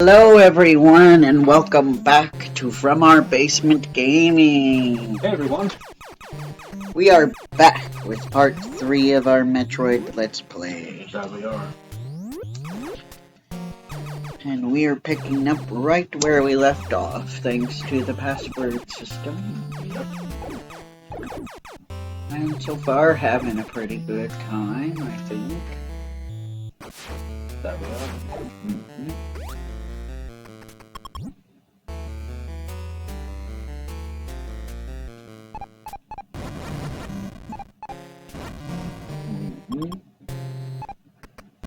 Hello everyone and welcome back to From Our Basement Gaming. Hey everyone. We are back with part 3 of our Metroid Let's Play. That we are. And we are picking up right where we left off, thanks to the password system. I'm so far having a pretty good time, I think. That we are.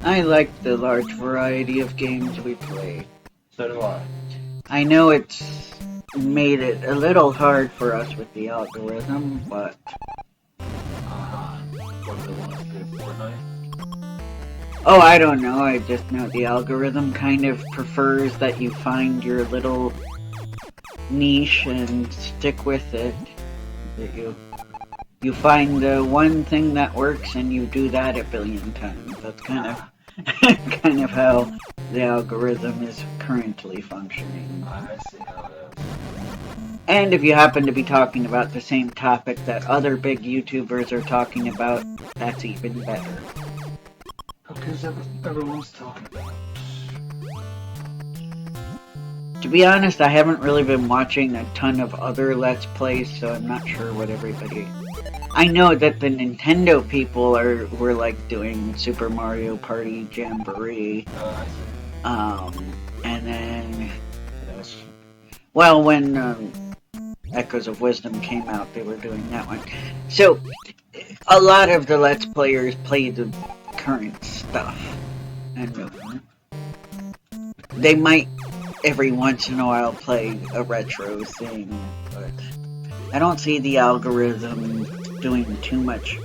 I like the large variety of games we play. So do I. I know it's made it a little hard for us with the algorithm, but... What do they want us to do? Fortnite? Oh, I don't know, I just know the algorithm kind of prefers that you find your little niche and stick with it. That you find the one thing that works and you do that a billion times. That's kind of how the algorithm is currently functioning. I see how it is. And if you happen to be talking about the same topic that other big YouTubers are talking about, that's even better. Because everyone's talking about it. To be honest, I haven't really been watching a ton of other Let's Plays, so I'm not sure what everybody... I know that the Nintendo people were like doing Super Mario Party Jamboree. I see. And then... Well, when Echoes of Wisdom came out, they were doing that one. So, a lot of the Let's Players play the current stuff. And they might, every once in a while, play a retro thing, but I don't see the algorithm doing too much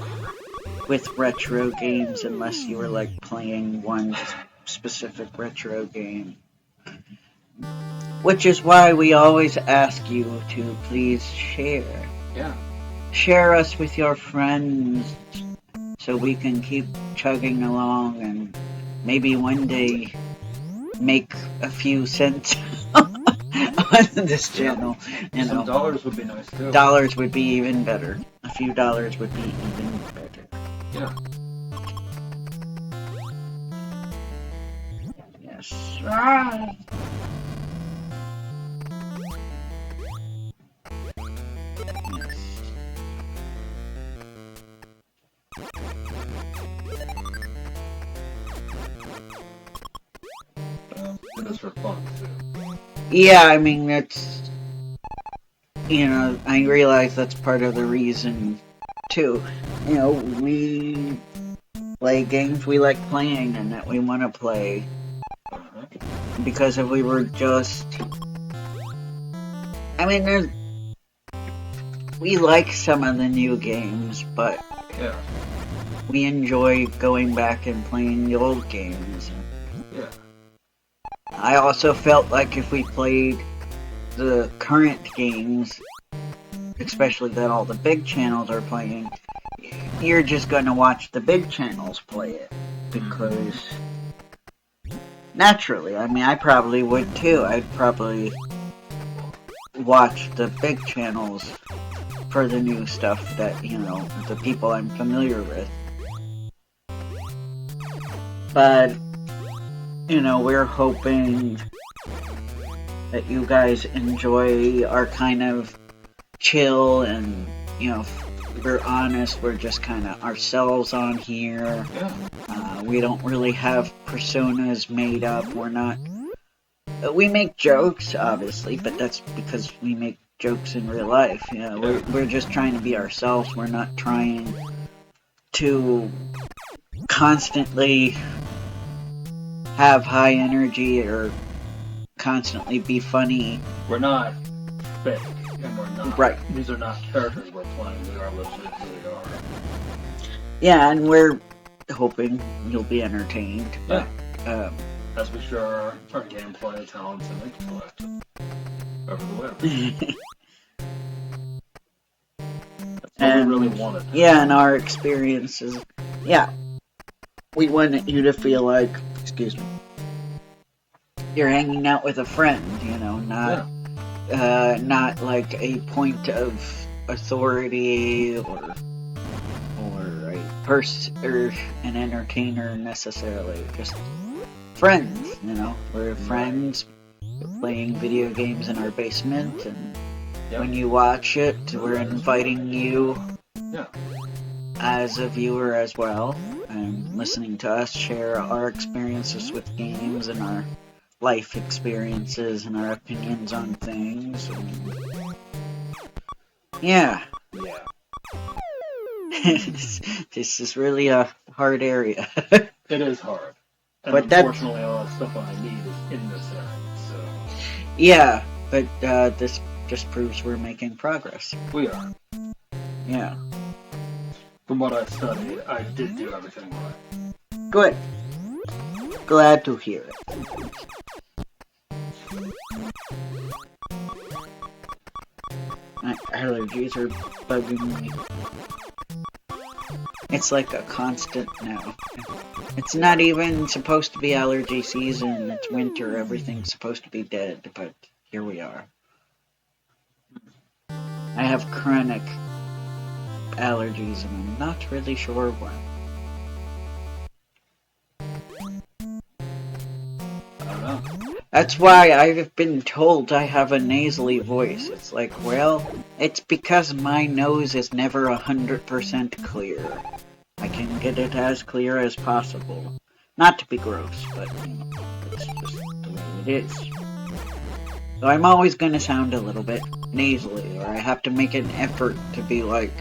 with retro games unless you were like playing one specific retro game. Which is why we always ask you to please share. Yeah. Share us with your friends so we can keep chugging along and maybe one day make a few cents on this channel. You know, some dollars would be nice too. Dollars would be even better. A few dollars would be even better. Yeah. Yes. Right. It is for fun too. Yeah, I mean, that's... You know, I realize that's part of the reason, too. You know, we play games we like playing and that we want to play. Because if we were just... I mean, we like some of the new games, but Yeah. we enjoy going back and playing the old games. Yeah. I also felt like if we played the current games, especially that all the big channels are playing, you're just gonna watch the big channels play it. Because, naturally, I mean, I probably would too. I'd probably watch the big channels for the new stuff that, you know, the people I'm familiar with. But, you know, we're hoping that you guys enjoy our kind of chill and, you know, we're honest, we're just kind of ourselves on here. Yeah. We don't really have personas made up, we're not... We make jokes, obviously, but that's because we make jokes in real life. You know, we're just trying to be ourselves, we're not trying to constantly have high energy or constantly be funny. We're not fake, and we're not. Right. These are not characters we're playing. We are legit who we are. Yeah, and we're hoping you'll be entertained. Yeah. But, as we share our gameplay, talents, and intellect over the web. That's what we really wanted. Yeah, and our experiences. Yeah. We want you to feel like, excuse me, you're hanging out with a friend, you know, not like a point of authority or a or an entertainer necessarily. Just friends, you know. We're friends playing video games in our basement, and when you watch it, we're inviting you as a viewer as well, and listening to us share our experiences with games and our life experiences and our opinions on things. And yeah. This is really a hard area. It is hard. And but unfortunately, all the stuff I need is in this area, so... Yeah, but this just proves we're making progress. We are. Yeah. From what I studied, I did do everything right. Good. Glad to hear it. My allergies are bugging me. It's like a constant now. It's not even supposed to be allergy season, it's winter, everything's supposed to be dead, but here we are. I have chronic allergies and I'm not really sure why. I don't know. That's why I've been told I have a nasally voice. It's like, well, it's because my nose is never 100% clear. I can get it as clear as possible. Not to be gross, but you know, it's just the way it is. So I'm always going to sound a little bit nasally, or I have to make an effort to be like,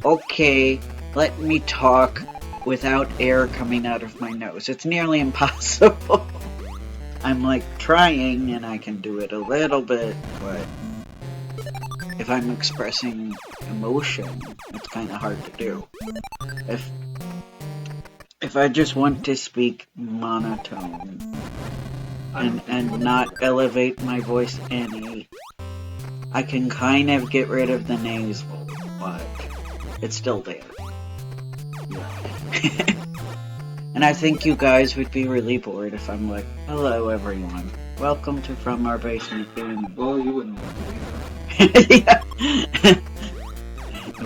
okay, let me talk without air coming out of my nose. It's nearly impossible. I'm like trying, and I can do it a little bit, but if I'm expressing emotion, it's kind of hard to do. If I just want to speak monotone and not elevate my voice any, I can kind of get rid of the nasal, but it's still there. And I think you guys would be really bored if I'm like, hello everyone, welcome to From Our Basement Gaming. Well, you wouldn't want to either. Yeah.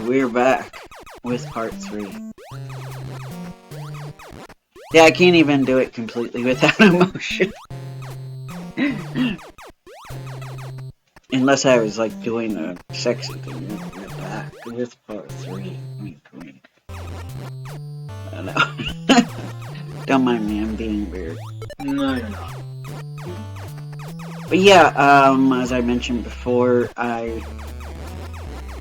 We're back with part 3. Yeah, I can't even do it completely without emotion. Unless I was like doing a sexy thing. We're back with part 3. Wink, wink. I don't know. Don't mind me, I'm being weird. No, you're not. But yeah, as I mentioned before, I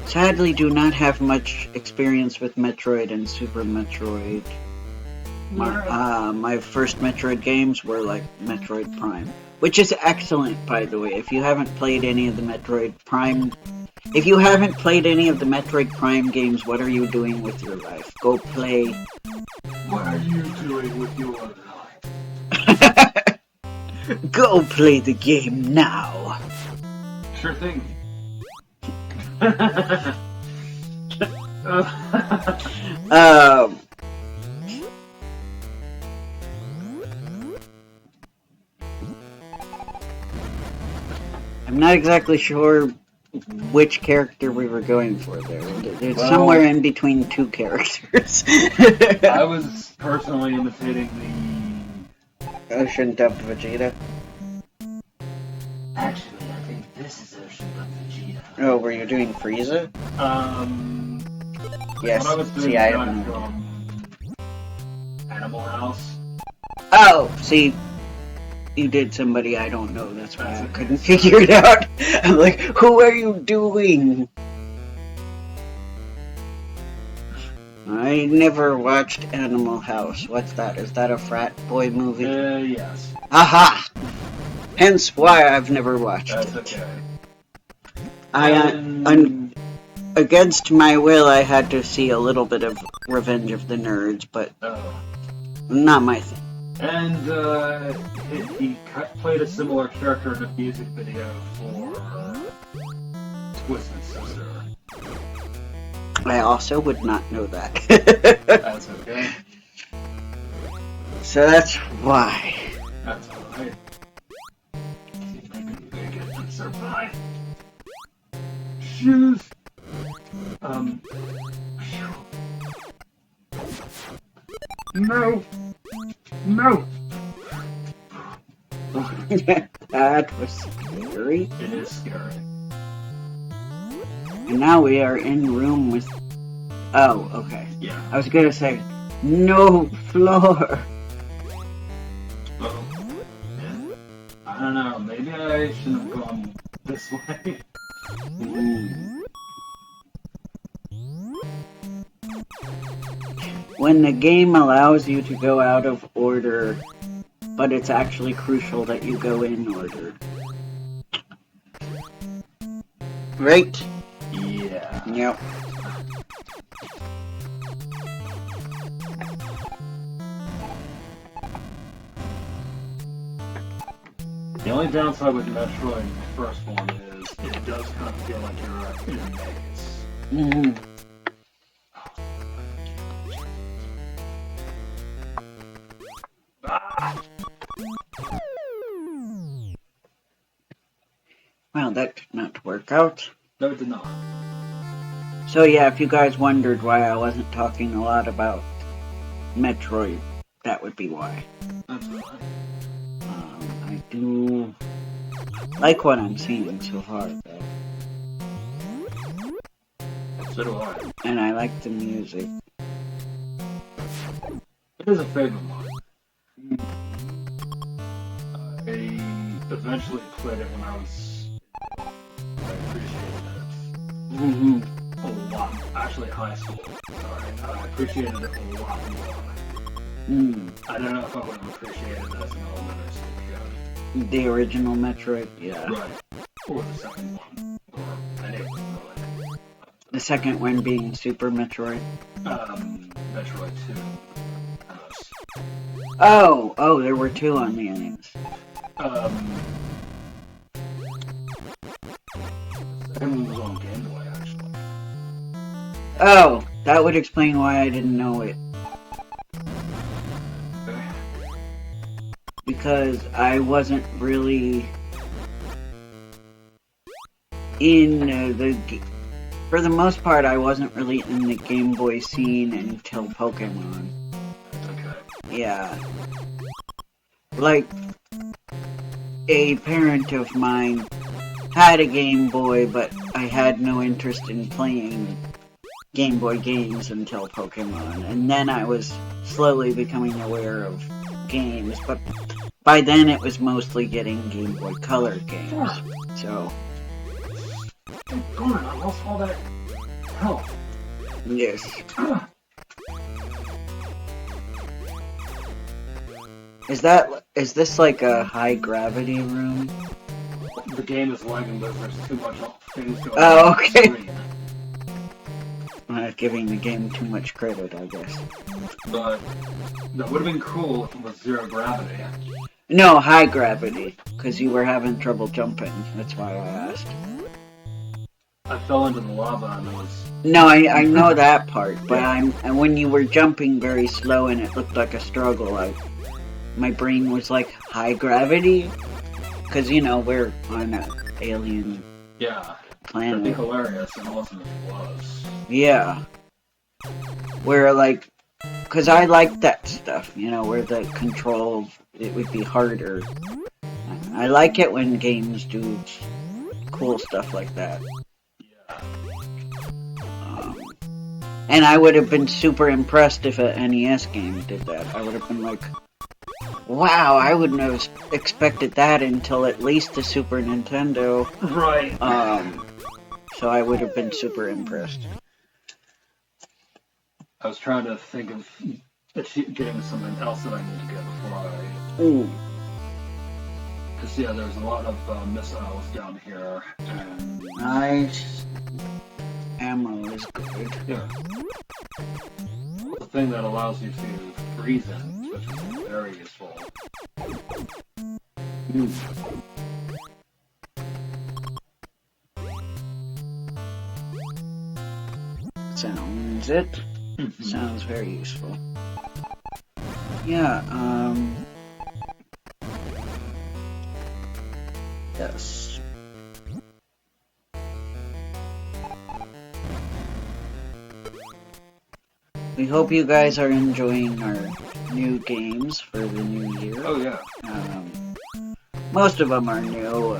sadly do not have much experience with Metroid and Super Metroid. My first Metroid games were like Metroid Prime, which is excellent, by the way. If you haven't played any of the Metroid Prime games, what are you doing with your life? Go play. What are you doing with your life? Go play the game now. Sure thing. I'm not exactly sure which character we were going for there. It's somewhere in between two characters. I was personally imitating the Ocean Dub Vegeta. Actually, I think this is Ocean Dub Vegeta. Oh, were you doing Frieza? Yes. What I was doing See, I don't know. from Animal House. Oh, see, you did somebody I don't know. That's why I couldn't figure it out. I'm like, who are you doing? I never watched Animal House. What's that? Is that a frat boy movie? Yes. Aha! Hence why I've never watched That's it. okay. Against my will, I had to see a little bit of Revenge of the Nerds, but not my thing. And he played a similar character in a music video for Twisted Sister. I also would not know that. That's okay. So that's why. That's alright. survive. Shoes. No. No. That was scary. It is scary. And now we are in room with... Oh, okay. Yeah. I was gonna say, no floor. Uh-oh. Yeah. I don't know. Maybe I shouldn't have gone this way. When the game allows you to go out of order, but it's actually crucial that you go in order. Right? Yeah. Yep. The only downside with Metroid, the first one, is it does kind of feel like you're in a maze. Mm-hmm. Ah! Well, that did not work out. No, it did not. So yeah, if you guys wondered why I wasn't talking a lot about Metroid, that would be why. That's alright. I do like what I'm seeing so far, though. So do I. And I like the music. It is a favorite of mine. I eventually played it when I was... I appreciated it. Mm-hmm. A lot. Actually, high school. Sorry. I appreciated it a lot more. Mm. I don't know if I would have appreciated it as an elementary school kid. The original Metroid, yeah. Right. Or the second one. Or any of them, really. The second one being Super Metroid. Metroid 2. Oh, there were two on the NES. Second one was on Game Boy, actually. Oh, that would explain why I didn't know it. Because I wasn't really in for the most part, I wasn't really in the Game Boy scene until Pokemon. Okay. Yeah. Like, a parent of mine had a Game Boy, but I had no interest in playing Game Boy games until Pokemon. And then I was slowly becoming aware of games, but by then it was mostly getting Game Boy Color games. So, Darn, I lost all that health. yes. Is this like a high gravity room? The game is lagging because there's too much things going Oh, on okay. the screen. I'm not giving the game too much credit, I guess. But that would have been cool if it was zero gravity. No, high gravity, because you were having trouble jumping. That's why I asked. I fell into the lava and it was... No, I know that part, but Yeah. and when you were jumping very slow and it looked like a struggle, my brain was like, high gravity? Because, you know, we're on an alien Yeah. That'd be planet. hilarious and awesome if it was. Yeah. Where, like, because I like that stuff, you know, where the controls, it would be harder. I like it when games do cool stuff like that. Yeah. And I would have been super impressed if a NES game did that. I would have been like, wow, I wouldn't have expected that until at least the Super Nintendo. Right. So I would have been super impressed. I was trying to think of getting something else that I need to get before I... Ooh. Because, yeah, there's a lot of missiles down here, and... Nice. Ammo is good. Yeah. The thing that allows you to freeze in, which is very useful. Sounds it. Sounds very useful. Yeah, yes. we hope you guys are enjoying our new games for the new year. Oh yeah. Most of them are new.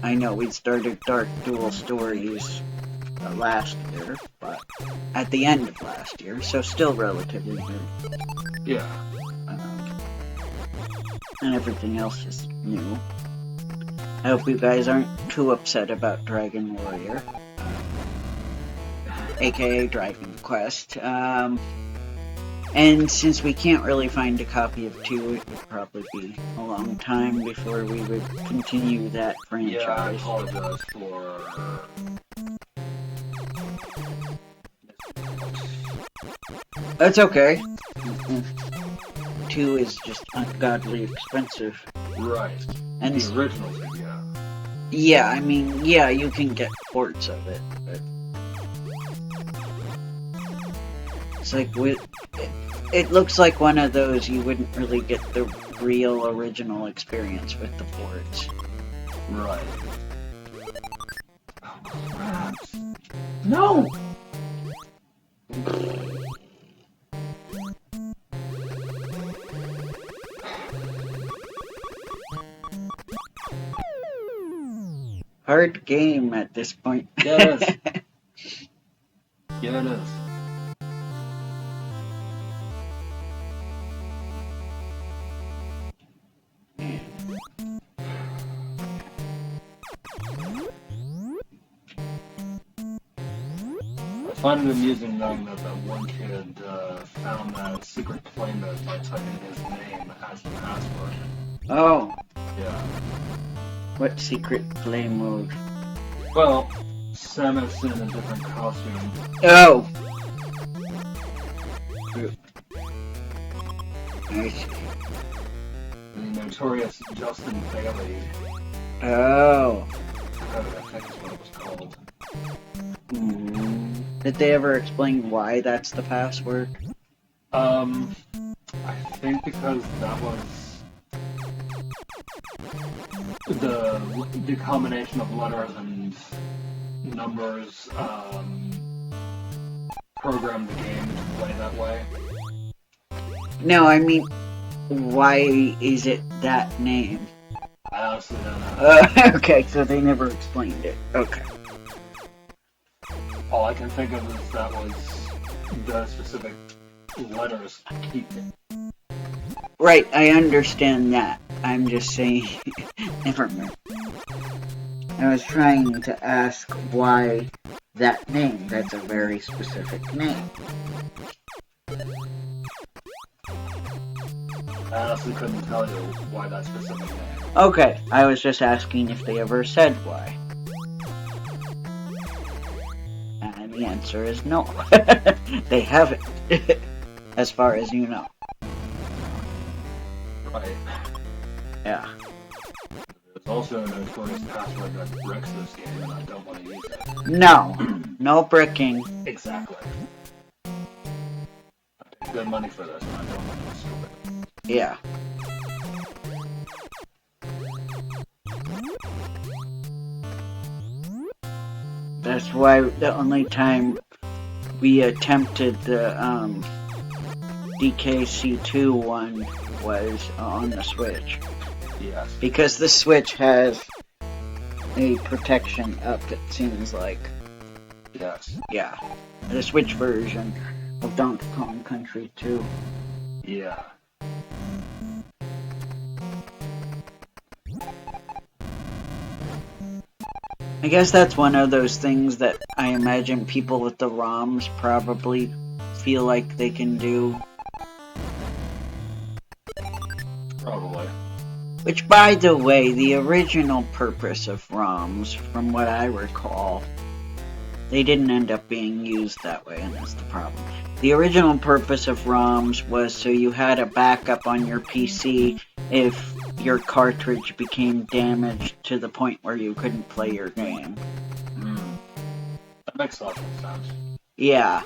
I know we started Dark Dual Stories last year, but at the end of last year, so still relatively new. Yeah. And everything else is new. I hope you guys aren't too upset about Dragon Warrior, aka Dragon Quest. And since we can't really find a copy of 2, it would probably be a long time before we would continue that franchise. Yeah, I apologize for... That's okay. 2 is just ungodly expensive. Right. And the originals, yeah. Yeah, I mean, yeah, you can get ports of it, but... It's like, it looks like one of those you wouldn't really get the real original experience with the ports. Right. Oh, crap. No! Hard game at this point. Yeah, it is. Yeah, it is. I find it amusing knowing that that one kid found that secret playmate by typing his name as the password. Oh. Yeah. What secret play mode? Well, Samus in a different costume. Oh! I see. The notorious Justin Bailey. Oh. I think is what it was called. Did they ever explain why that's the password? I think because that was the combination of letters and numbers programmed the game to play that way. No, I mean, why is it that name? I honestly don't know. Okay, so they never explained it. Okay. All I can think of is that was the specific letters keeping. Right, I understand that. I'm just saying... Never mind. I was trying to ask why that name. That's a very specific name. I honestly couldn't tell you why that specific name. Okay, I was just asking if they ever said why. And the answer is no. They haven't. As far as you know. Right. Yeah. There's also a notorious password that bricks this game, and I don't want to use it. No. No bricking. Exactly. I paid good money for this, and I don't want to destroy it. Yeah. That's why the only time we attempted the DKC2 one was on the Switch. Yes. Because the Switch has a protection up, it seems like. Yes. Yeah. The Switch version of Donkey Kong Country 2. Yeah. I guess that's one of those things that I imagine people with the ROMs probably feel like they can do. Probably. Which, by the way, the original purpose of ROMs, from what I recall, they didn't end up being used that way, and that's the problem. The original purpose of ROMs was so you had a backup on your PC if your cartridge became damaged to the point where you couldn't play your game. That makes logical sense. Yeah.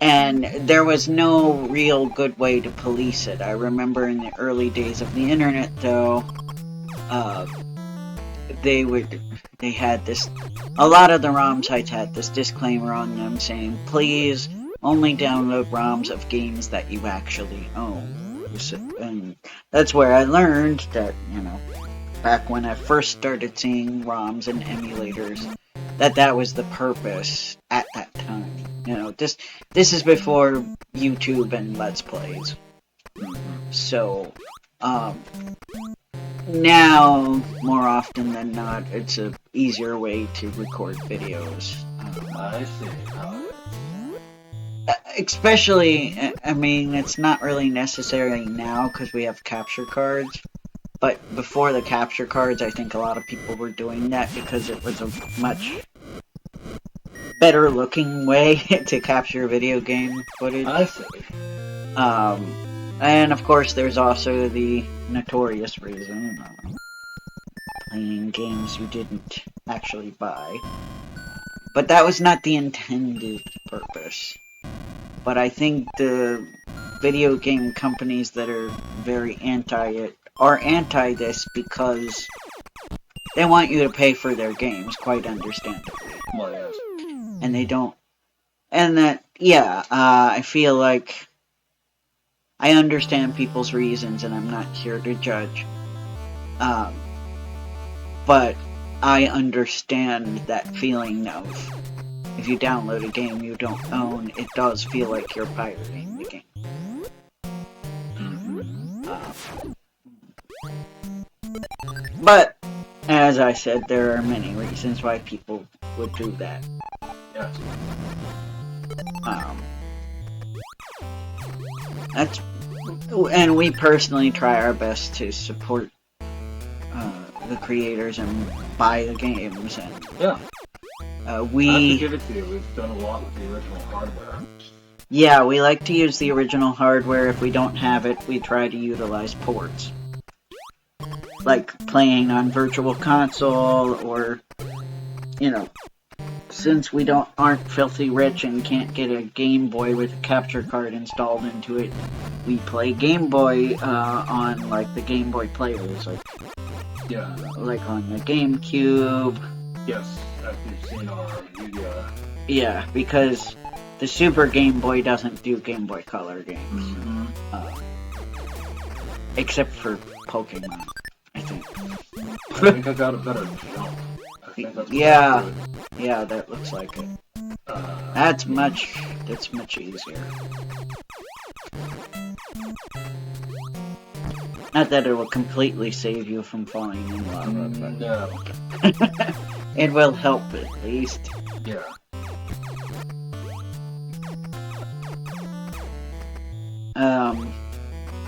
And there was no real good way to police it. I remember in the early days of the internet, though, they had this, a lot of the ROM sites had this disclaimer on them saying, please only download ROMs of games that you actually own. And that's where I learned that, back when I first started seeing ROMs and emulators, that was the purpose at that time. This is before YouTube and Let's Plays. So, now, more often than not, it's a easier way to record videos. I see. Especially, I mean, it's not really necessary now because we have capture cards. But before the capture cards, I think a lot of people were doing that because it was a much better looking way to capture video game footage. I see. And of course, there's also the notorious reason, playing games you didn't actually buy. But that was not the intended purpose. But I think the video game companies that are very anti it are anti this because they want you to pay for their games, quite understandably. Well, yes. And they don't. And that, yeah, I feel like I understand people's reasons, and I'm not here to judge. But I understand that feeling of if you download a game you don't own, it does feel like you're pirating the game. But, as I said, there are many reasons why people would do that. Yes. And we personally try our best to support the creators and buy the games. And yeah. I have to give it to you. We've done a lot with the original hardware. Yeah, we like to use the original hardware. If we don't have it, we try to utilize ports. Like playing on Virtual Console, or, since we aren't filthy rich and can't get a Game Boy with a capture card installed into it, we play Game Boy on like the Game Boy players, like on the GameCube. Yes, as you've seen our media. Yeah, because the Super Game Boy doesn't do Game Boy Color games, except for Pokemon, I think. I think I got a better jump. Yeah, that looks like it. That's much easier. Not that it will completely save you from falling in lava, but no. It will help at least. Yeah.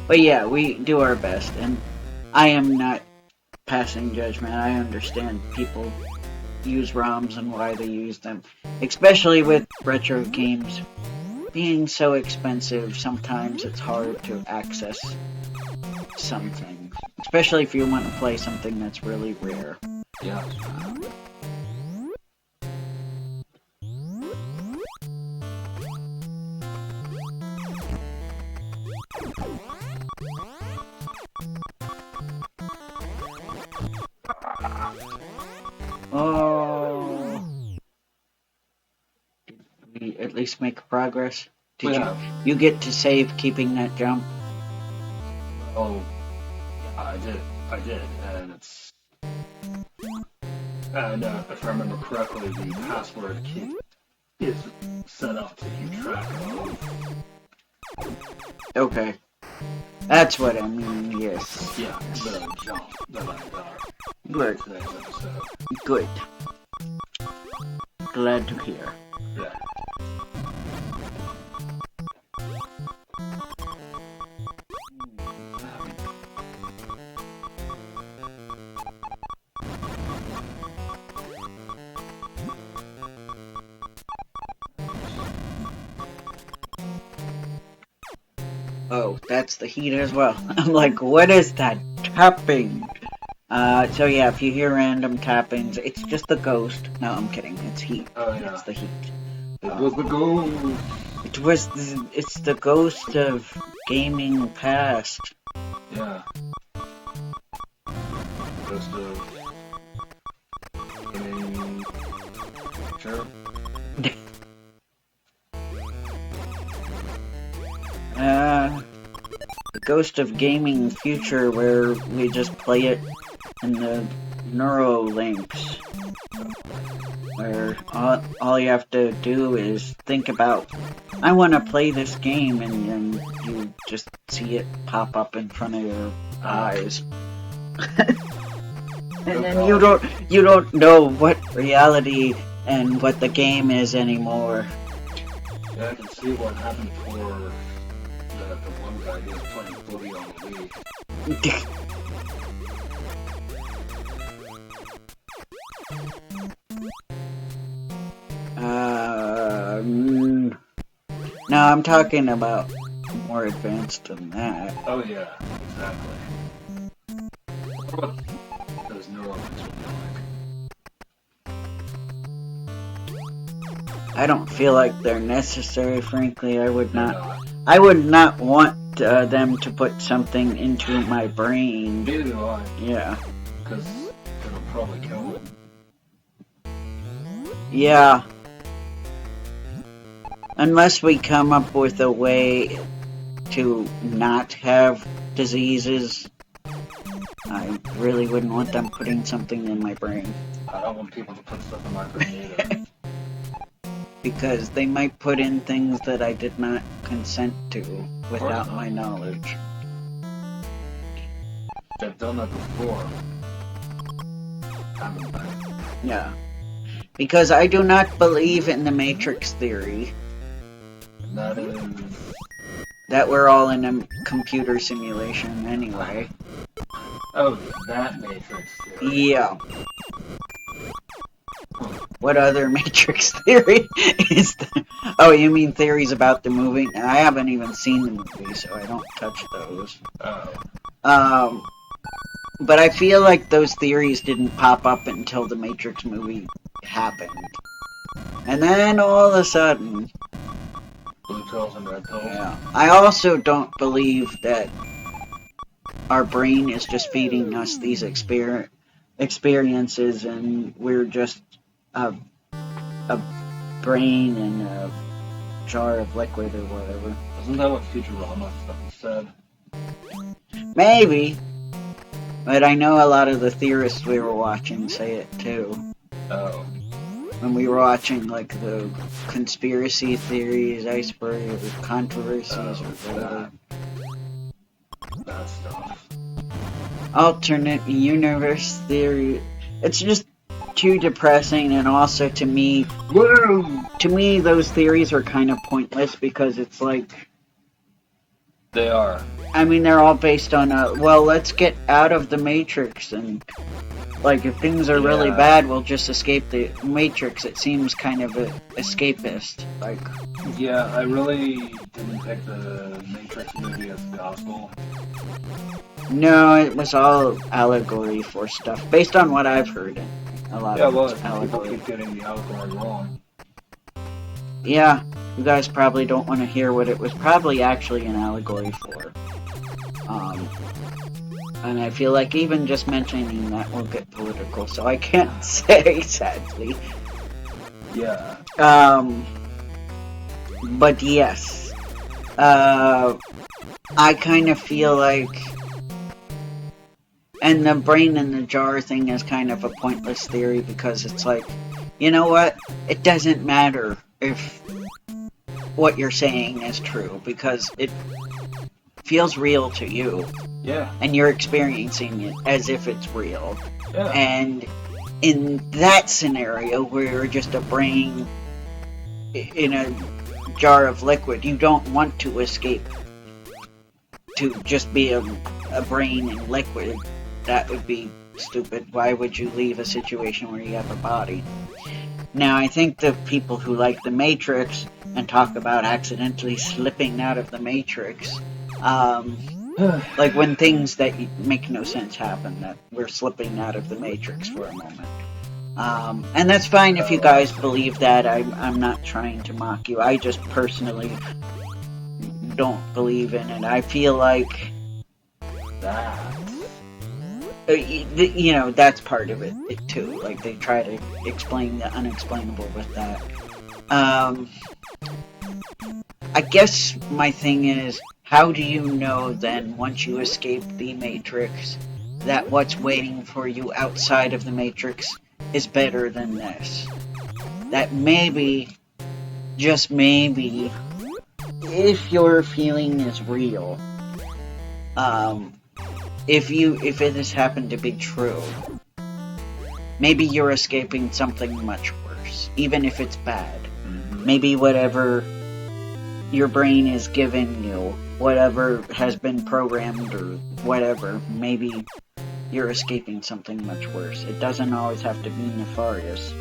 But yeah, we do our best, and I am not passing judgment. I understand people use ROMs and why they use them, especially with retro games being so expensive. Sometimes it's hard to access something, especially if you want to play something that's really rare. Yeah. Oh, did we at least make progress? Did you get to save keeping that jump? Oh, yeah, I did, and it's... And if I remember correctly, the password key is set up to keep track of. Okay. That's what I mean, yes. Yeah, the jump that I got. Good. Today's episode. Good. Glad to hear. Yeah. Oh, that's the heat as well. I'm like, what is that tapping? So yeah, if you hear random tappings, it's just the ghost. No, I'm kidding. It's heat. Oh, yeah. It's the heat. It was the ghost. It's the ghost of gaming past. Yeah. Ghost of... Sure. Ghost of Gaming future where we just play it in the neural links, where all you have to do is think about, I want to play this game, and then you just see it pop up in front of your eyes. And then you don't know what reality and what the game is anymore. Yeah, I can see what happened for the one guy who was playing Boogie on the Wii. No, I'm talking about more advanced than that. Oh yeah, exactly. What about those neurons would be like? I don't feel like they're necessary, frankly. I would not want them to put something into my brain. Neither do I. Yeah. Because it'll probably kill it. Yeah. Unless we come up with a way to not have diseases, I really wouldn't want them putting something in my brain. I don't want people to put stuff in my brain either. Because they might put in things that I did not consent to without my knowledge. They've done that before. Haven't they? Yeah. Because I do not believe in the Matrix theory. That is... That we're all in a computer simulation anyway. Oh, that Matrix theory. Yeah. What other Matrix theory is there? Oh, you mean theories about the movie? I haven't even seen the movie, so I don't touch those. Oh. But I feel like those theories didn't pop up until the Matrix movie happened. And then all of a sudden... Blue pills and red pills? Yeah. I also don't believe that our brain is just feeding us these experiences and we're just a brain in a jar of liquid or whatever. Isn't that what Futurama said? Maybe. But I know a lot of the theorists we were watching say it too. Oh. When we were watching, like, the conspiracy theories, iceberg, or controversies, or whatever. That stuff. Alternate universe theory. It's just too depressing, and also to me, those theories are kind of pointless because it's like... They are. I mean, they're all based on, well, let's get out of the Matrix, and... Like, if things are really bad, we'll just escape the Matrix. It seems kind of escapist. Like, yeah, I really didn't take the Matrix movie as gospel. No, it was all allegory for stuff. Based on what I've heard, a lot of it's allegory. People keep getting the allegory wrong. Yeah, you guys probably don't want to hear what it was probably actually an allegory for. And I feel like even just mentioning that will get political, so I can't say, sadly. Yeah. But yes. I kind of feel like... And the brain in the jar thing is kind of a pointless theory because it's like, you know what? It doesn't matter if what you're saying is true because it feels real to you. Yeah. And you're experiencing it as if it's real. Yeah. And in that scenario, where you're just a brain in a jar of liquid, you don't want to escape to just be a brain in liquid. That would be stupid. Why would you leave a situation where you have a body? Now, I think the people who like the Matrix and talk about accidentally slipping out of the Matrix, like when things that make no sense happen, that we're slipping out of the Matrix for a moment. And that's fine if you guys believe that. I'm not trying to mock you. I just personally don't believe in it. I feel like That. You know, that's part of it too. Like, they try to explain the unexplainable with that. I guess my thing is, how do you know then, once you escape the Matrix, that what's waiting for you outside of the Matrix is better than this? That maybe, just maybe, if your feeling is real, if it has happened to be true, maybe you're escaping something much worse, even if it's bad. Maybe whatever your brain is giving you, whatever has been programmed or whatever, maybe you're escaping something much worse. It doesn't always have to be nefarious.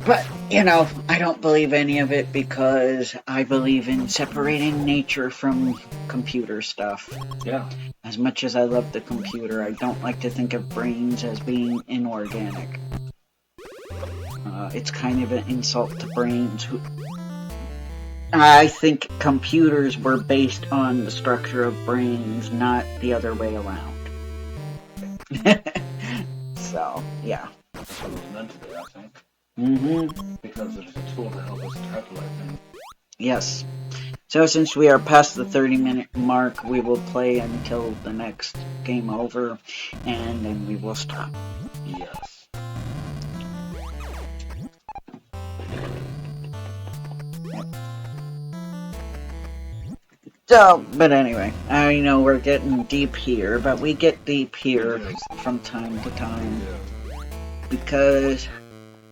But, I don't believe any of it because I believe in separating nature from computer stuff. Yeah. As much as I love the computer, I don't like to think of brains as being inorganic. It's kind of an insult to brains. I think computers were based on the structure of brains, not the other way around. So, yeah. That's what it was meant to be, I think. Because it's a tool to help us calculate things. Yes. So since we are past the 30-minute mark, we will play until the next game over, and then we will stop. Yes. So, but anyway, I know we're getting deep here, but we get deep here from time to time. Because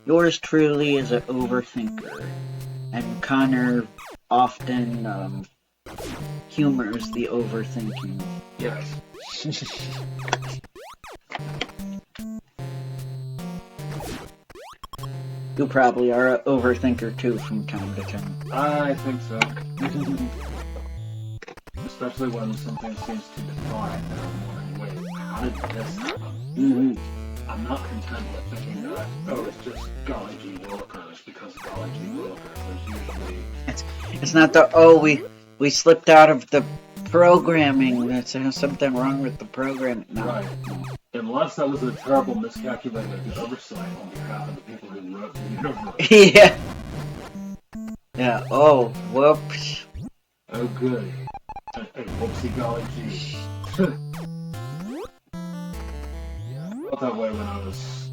yours truly is an overthinker, and Connor often humors the overthinking. Yes. You probably are an overthinker too from time to time. I think so. Especially when something seems to define and I'm wondering, wait, how did this happen? I'm not content with thinking that, it's just golly gee willikers, because golly gee willikers, there's usually... It's not we slipped out of the programming, there's something wrong with the programming. No. Right. Unless that was a terrible miscalculated oversight on behalf of the people who wrote the universe. Yeah. Yeah, oh, whoops. Oh good. Whoopsie golly gee. I felt that way when I was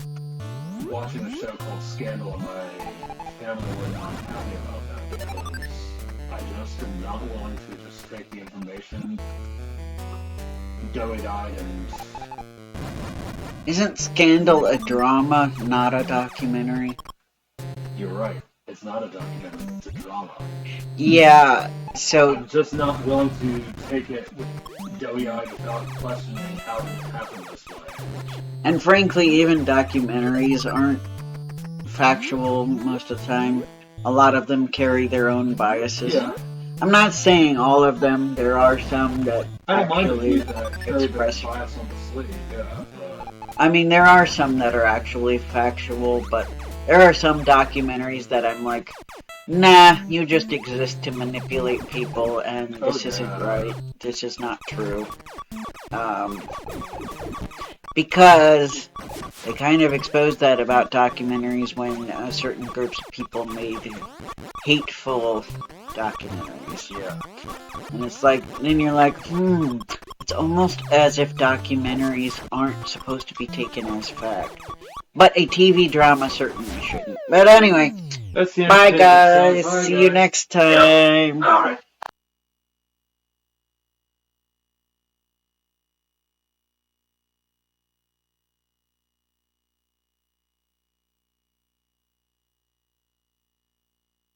watching a show called Scandal, and my family were not happy about that because I just am not willing to just take the information doughy-eyed and... Isn't Scandal a drama, not a documentary? You're right. It's not a documentary, it's a drama. Yeah, so... I'm just not willing to take it with doughy-eyed without questioning how it happened this way. And frankly, even documentaries aren't factual most of the time. A lot of them carry their own biases. Yeah. I'm not saying all of them. There are some that I don't mind actually that carry their express... bias on the sleeve, yeah. I mean, there are some that are actually factual, but there are some documentaries that I'm like, nah, you just exist to manipulate people, and this isn't right. This is not true. Because they kind of exposed that about documentaries when certain groups of people made hateful documentaries. Yeah. And it's like, then you're like, it's almost as if documentaries aren't supposed to be taken as fact. But a TV drama certainly shouldn't. But anyway, bye guys, see you next time. Alright.